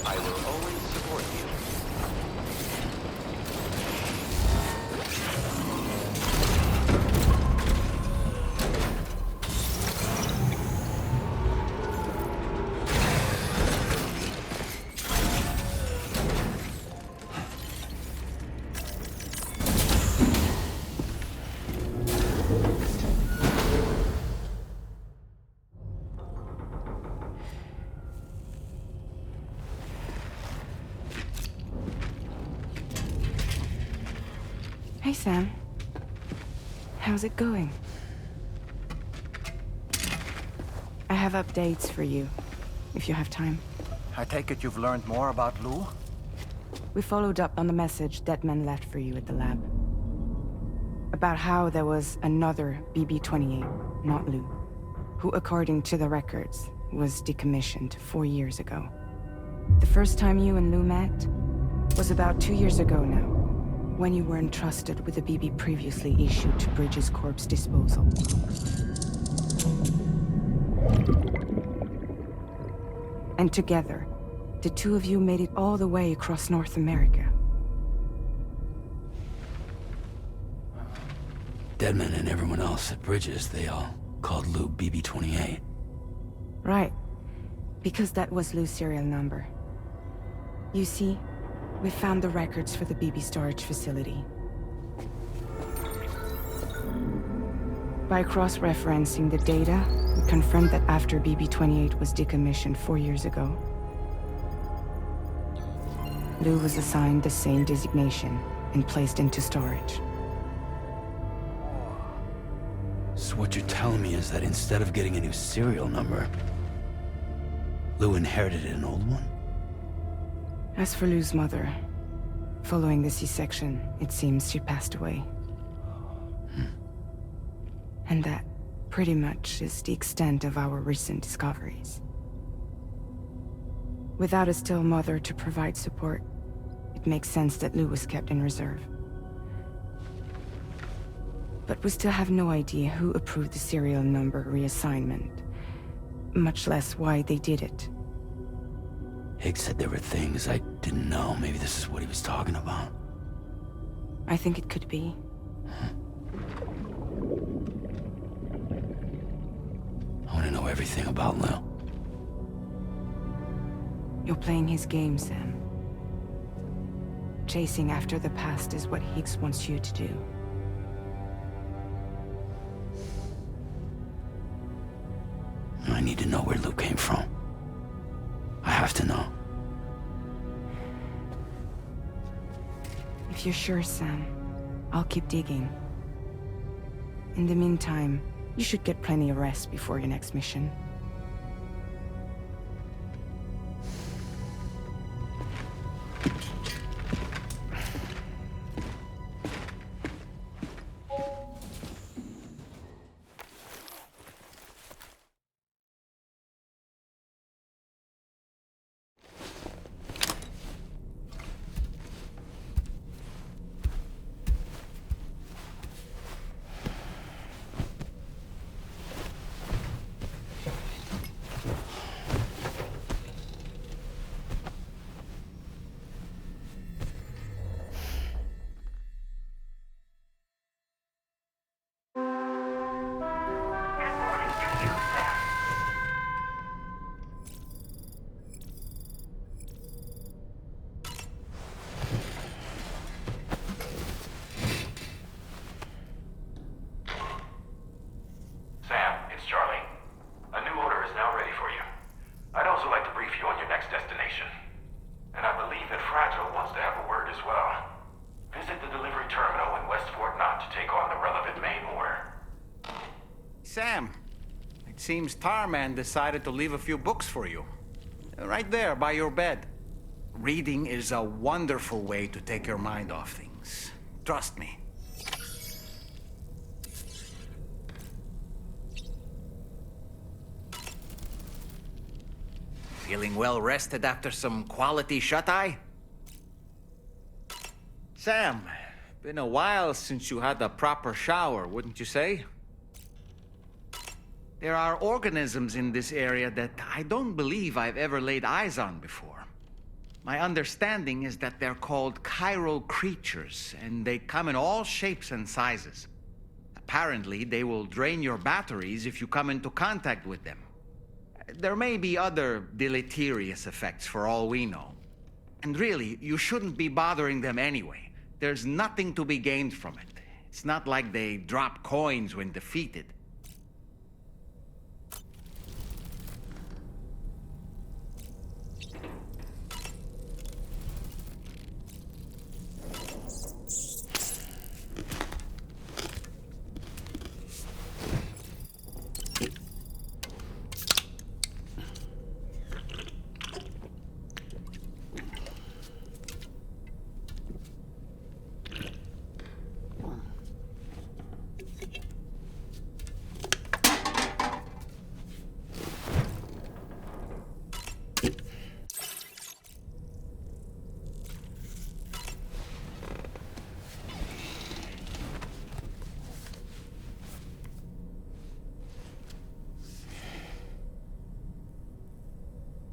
I will always support you. Hey, Sam. How's it going? I have updates for you, if you have time. I take it you've learned more about Lou? We followed up on the message Deadman left for you at the lab. About how there was another BB-28, not Lou, who, according to the records, was decommissioned 4 years ago. The first time you and Lou met was about 2 years ago now, when you were entrusted with the BB previously issued to Bridges Corp's disposal. And together, the two of you made it all the way across North America. Deadman and everyone else at Bridges, they all called Lou BB-28. Right. Because that was Lou's serial number. You see, we found the records for the BB storage facility. By cross-referencing the data, we confirmed that after BB-28 was decommissioned 4 years ago, Lou was assigned the same designation and placed into storage. So what you're telling me is that instead of getting a new serial number, Lou inherited an old one? As for Lou's mother, following the C-section, it seems she passed away. And that, pretty much, is the extent of our recent discoveries. Without a still mother to provide support, it makes sense that Lou was kept in reserve. But we still have no idea who approved the serial number reassignment, much less why they did it. Higgs said there were things I didn't know. Maybe this is what he was talking about. I think it could be. I want to know everything about Lou. You're playing his game, Sam. Chasing after the past is what Higgs wants you to do. I need to know where Lou came from. I have to know. If you're sure, Sam, I'll keep digging. In the meantime, you should get plenty of rest before your next mission. seems Tarman decided to leave a few books for you. Right there, by your bed. Reading is a wonderful way to take your mind off things. Trust me. Feeling well rested after some quality shut-eye? Sam, been a while since you had a proper shower, wouldn't you say? There are organisms in this area that I don't believe I've ever laid eyes on before. My understanding is that they're called chiral creatures, and they come in all shapes and sizes. Apparently, they will drain your batteries if you come into contact with them. There may be other deleterious effects for all we know. And really, you shouldn't be bothering them anyway. There's nothing to be gained from it. It's not like they drop coins when defeated.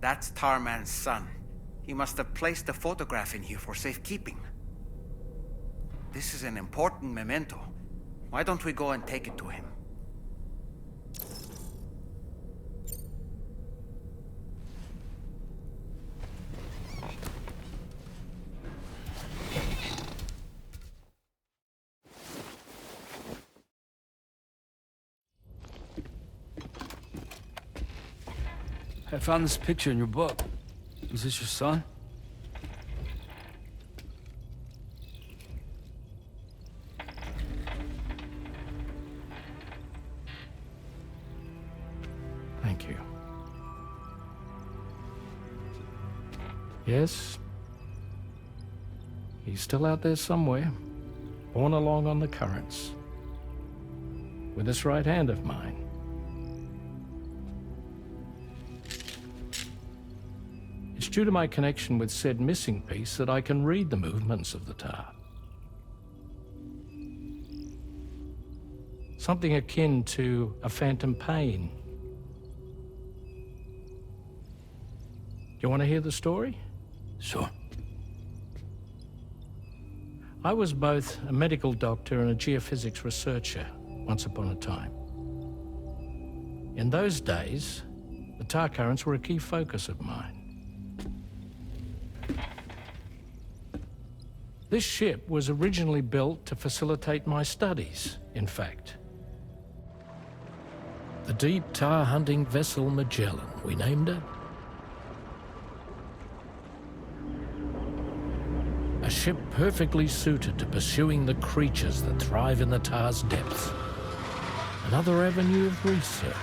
That's Tarman's son. He must have placed a photograph in here for safekeeping. This is an important memento. Why don't we go and take it to him? I found this picture in your book. Is this your son? Thank you. Yes. He's still out there somewhere, borne along on the currents, with this right hand of mine. It's due to my connection with said missing piece that I can read the movements of the tar. Something akin to a phantom pain. You want to hear the story? Sure. I was both a medical doctor and a geophysics researcher once upon a time. In those days, the tar currents were a key focus of mine. This ship was originally built to facilitate my studies, in fact. The deep tar hunting vessel Magellan, we named it. A ship perfectly suited to pursuing the creatures that thrive in the tar's depths. Another avenue of research,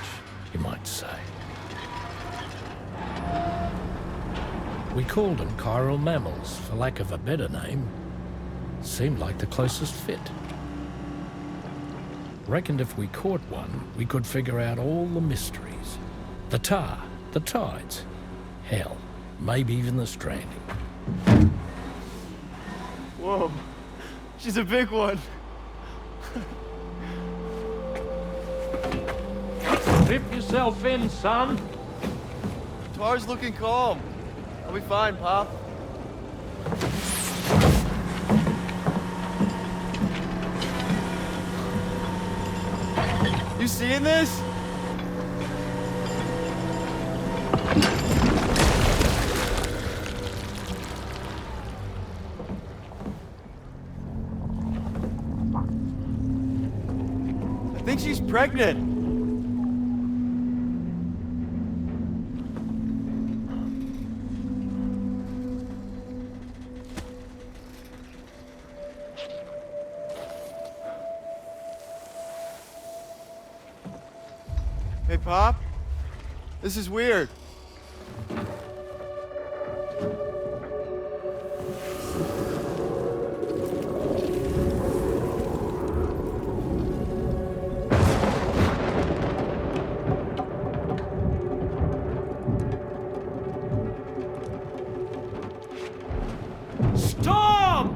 you might say. We called them chiral mammals, for lack of a better name. Seemed like the closest fit. Reckoned if we caught one, we could figure out all the mysteries. The tar, the tides, hell, maybe even the stranding. Whoa, she's a big one. Dip yourself in, son. Tar's looking calm. I'll be fine, Pop. You seeing this? I think she's pregnant. Hey, Hey, Pop. This is weird. Storm!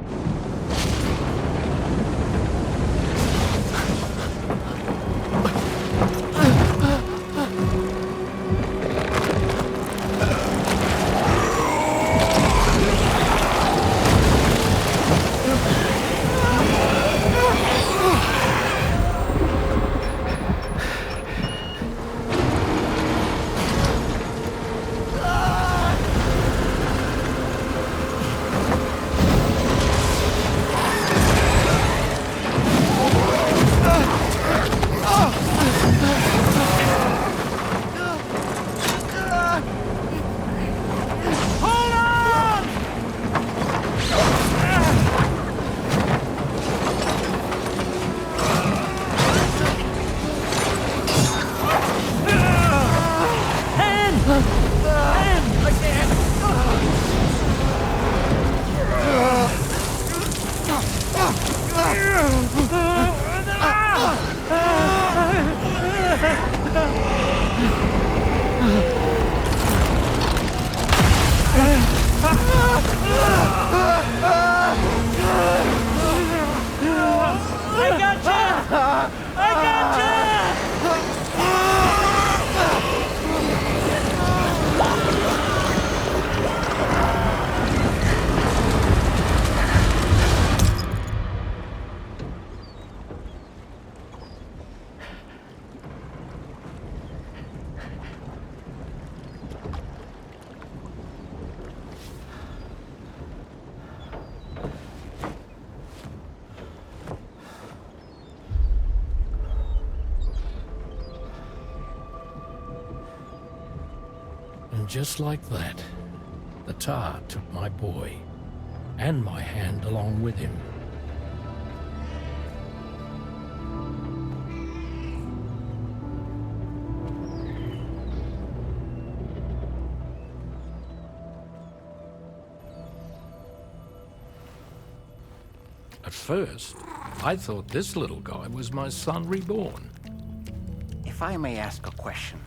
And just like that, the tar took my boy, and my hand along with him. At first, I thought this little guy was my son reborn. If I may ask a question,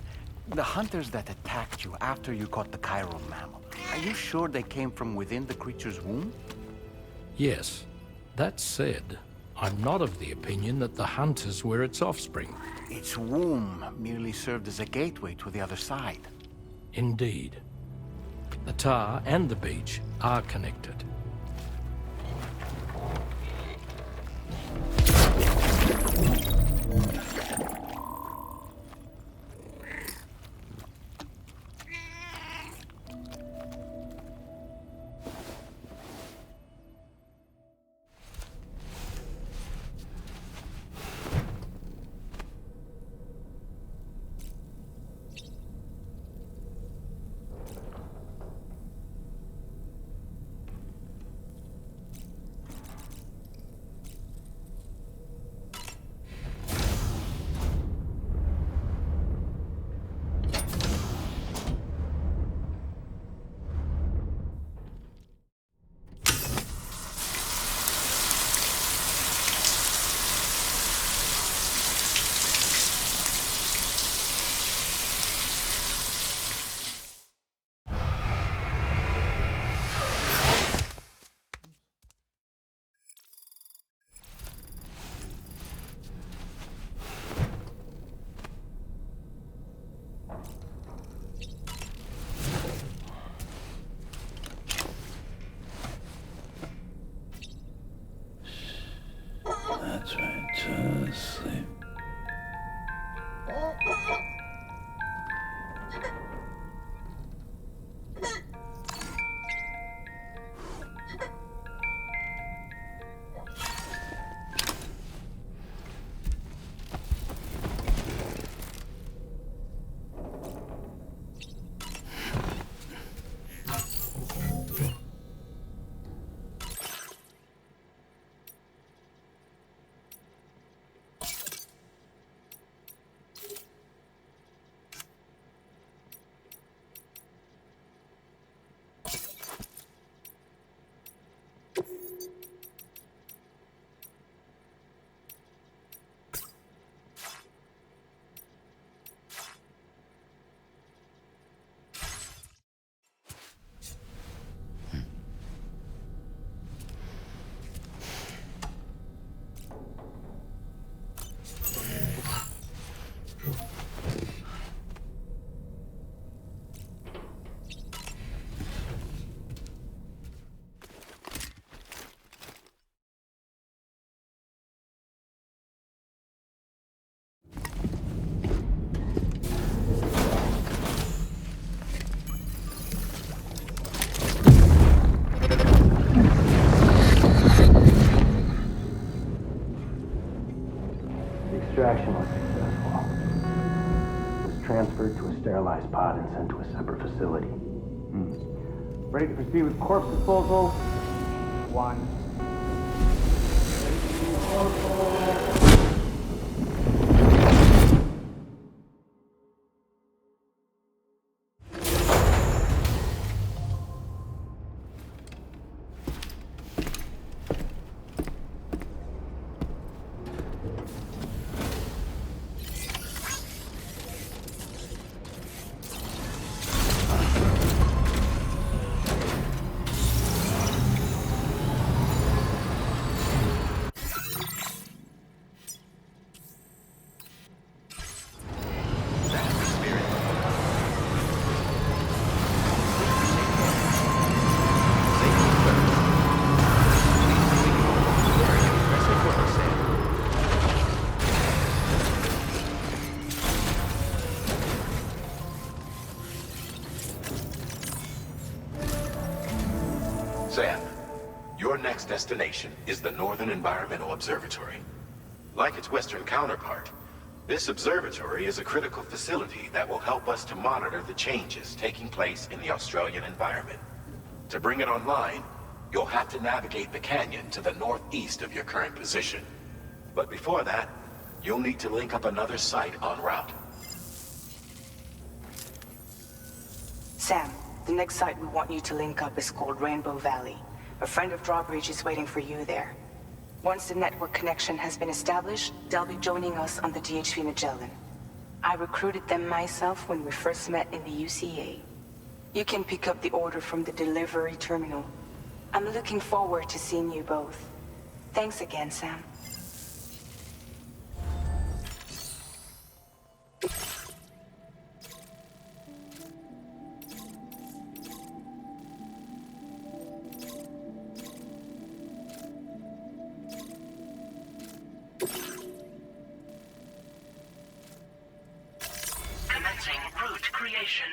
the hunters that attacked you after you caught the chiral mammal, are you sure they came from within the creature's womb? Yes. That said, I'm not of the opinion that the hunters were its offspring. Its womb merely served as a gateway to the other side. Indeed. The tar and the beach are connected. extraction was successful. It was transferred to a sterilized pod and sent to a separate facility. Ready to proceed with corpse disposal? 1. Sam, your next destination is the Northern Environmental Observatory. Like its Western counterpart, this observatory is a critical facility that will help us to monitor the changes taking place in the Australian environment. To bring it online, you'll have to navigate the canyon to the northeast of your current position. But before that, you'll need to link up another site en route. Sam, the next site we want you to link up is called Rainbow Valley. A friend of Drawbridge is waiting for you there. Once the network connection has been established, they'll be joining us on the DHV Magellan. I recruited them myself when we first met in the UCA. You can pick up the order from the delivery terminal. I'm looking forward to seeing you both. Thanks again, Sam. Commencing route creation.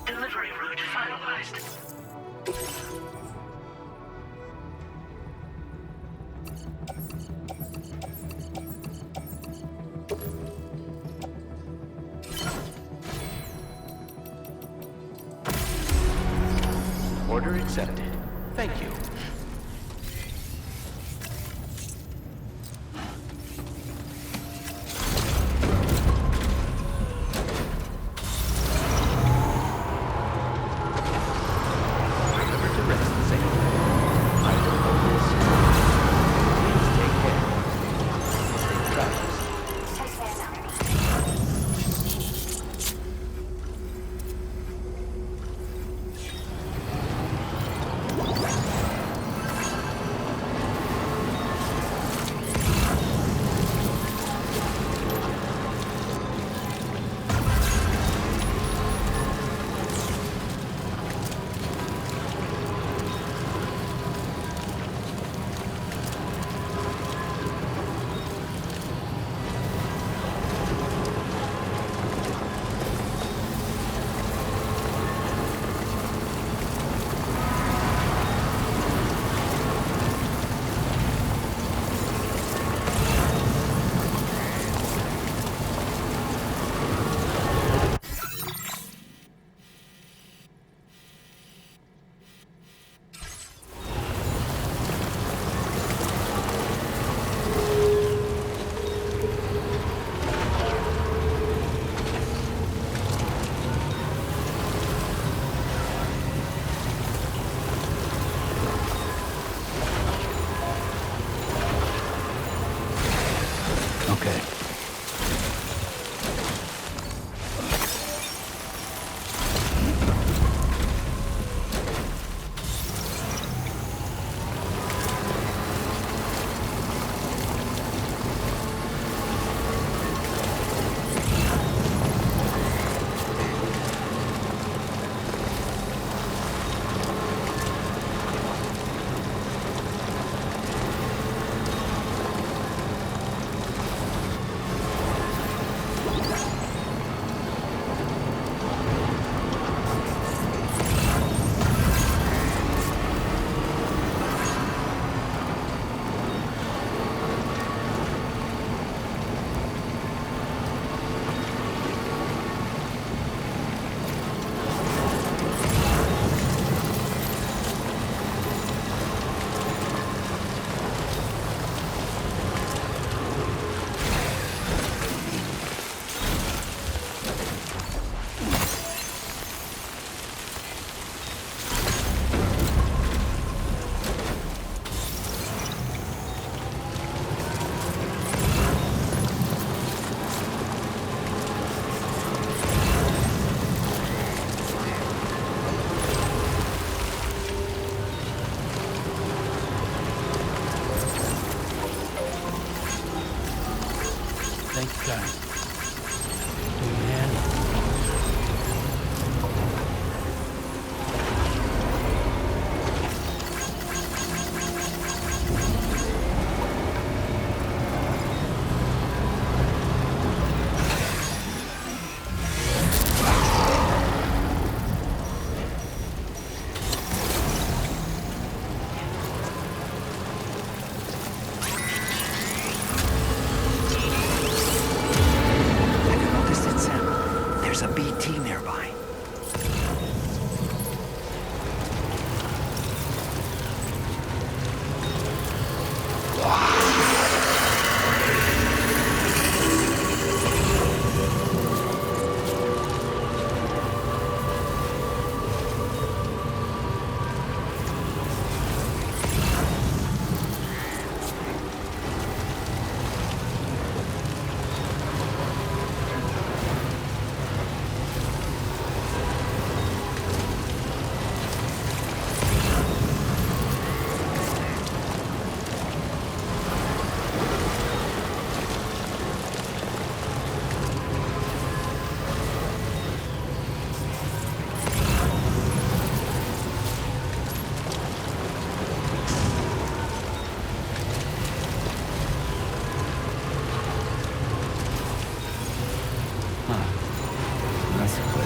Delivery route finalized. Order accepted. Thank you. Remember to rest, Sam. I will always support you. Please take care. Safe travels.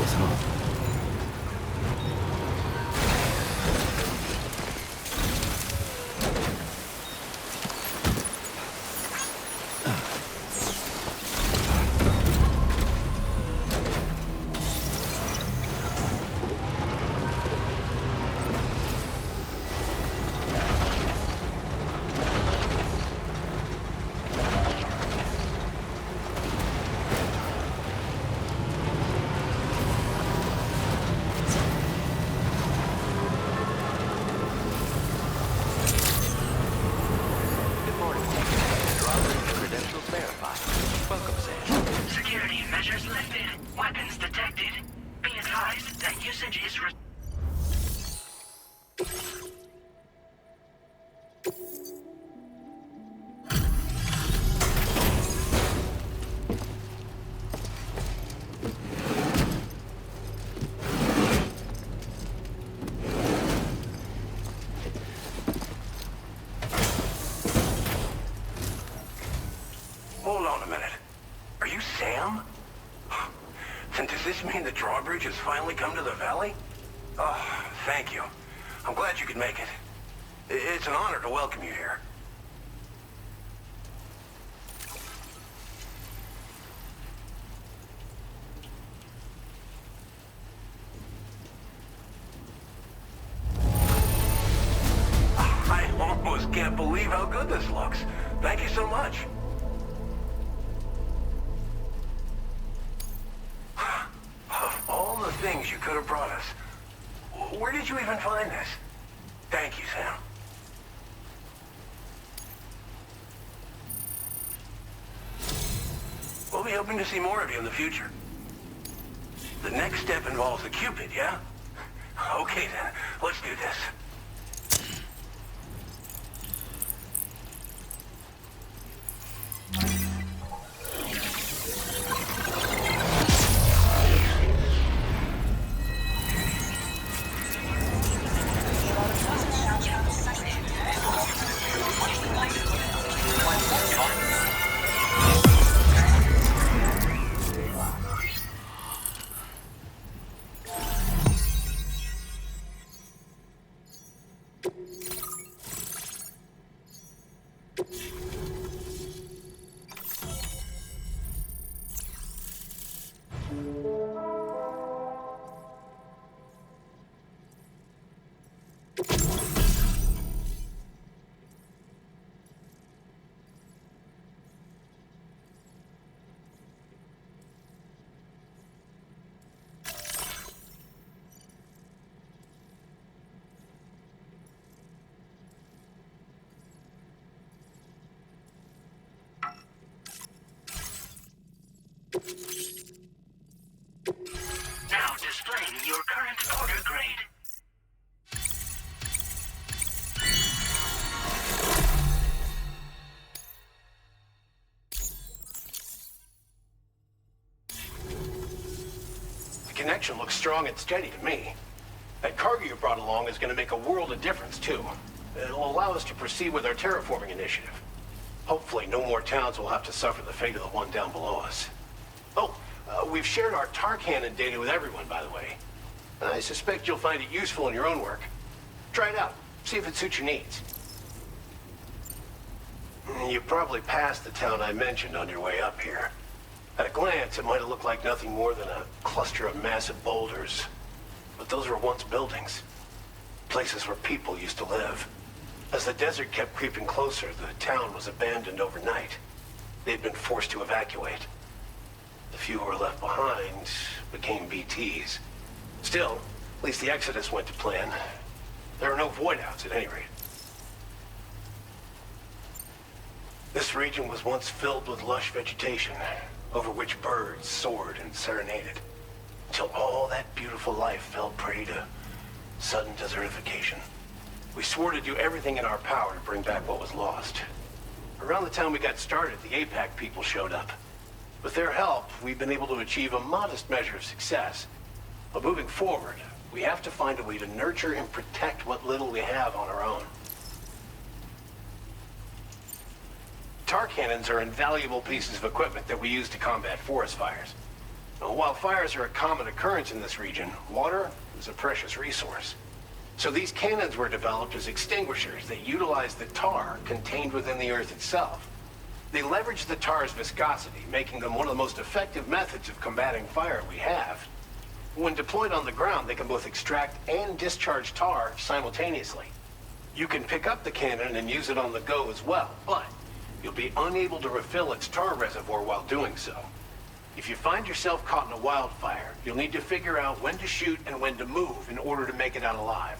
this, huh? Good morning. Drawbridge credentials verified. Welcome, Sam. Security measures lifted. Weapons detected. Be advised that usage is Hold on a minute. Are you Sam? Then does this mean the drawbridge has finally come to the valley? Oh, thank you. I'm glad you could make it. It's an honor to welcome you here. I almost can't believe how good this looks. Thank you so much. Of all the things you could have brought us, where did you even find this? Thank you, Sam. We'll be hoping to see more of you in the future. The next step involves the Cupid, yeah? Okay then, let's do this. now displaying your current order grade. The connection looks strong and steady to me. That cargo you brought along is going to make a world of difference, too. It'll allow us to proceed with our terraforming initiative. Hopefully, no more towns will have to suffer the fate of the one down below us. Oh, we've shared our tar cannon data with everyone, by the way. And I suspect you'll find it useful in your own work. Try it out. See if it suits your needs. You probably passed the town I mentioned on your way up here. At a glance, it might have looked like nothing more than a cluster of massive boulders. But those were once buildings. Places where people used to live. As the desert kept creeping closer, the town was abandoned overnight. They'd been forced to evacuate. The few who were left behind became BTs. Still, at least the exodus went to plan. There are no void-outs at any rate. This region was once filled with lush vegetation, over which birds soared and serenaded, until all that beautiful life fell prey to sudden desertification. We swore to do everything in our power to bring back what was lost. Around the time we got started, the APAC people showed up. With their help, we've been able to achieve a modest measure of success. But moving forward, we have to find a way to nurture and protect what little we have on our own. Tar cannons are invaluable pieces of equipment that we use to combat forest fires. While fires are a common occurrence in this region, water is a precious resource. So these cannons were developed as extinguishers that utilize the tar contained within the earth itself. They leverage the tar's viscosity, making them one of the most effective methods of combating fire we have. When deployed on the ground, they can both extract and discharge tar simultaneously. You can pick up the cannon and use it on the go as well, but you'll be unable to refill its tar reservoir while doing so. If you find yourself caught in a wildfire, you'll need to figure out when to shoot and when to move in order to make it out alive.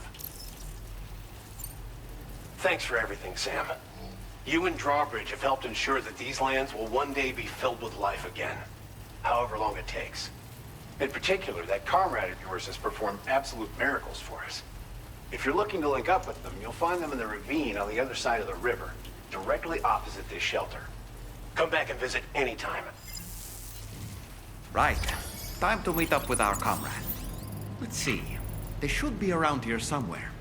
Thanks for everything, Sam. You and Drawbridge have helped ensure that these lands will one day be filled with life again, however long it takes. In particular, that comrade of yours has performed absolute miracles for us. If you're looking to link up with them, you'll find them in the ravine on the other side of the river, directly opposite this shelter. Come back and visit anytime. Right. Time to meet up with our comrade. Let's see. They should be around here somewhere.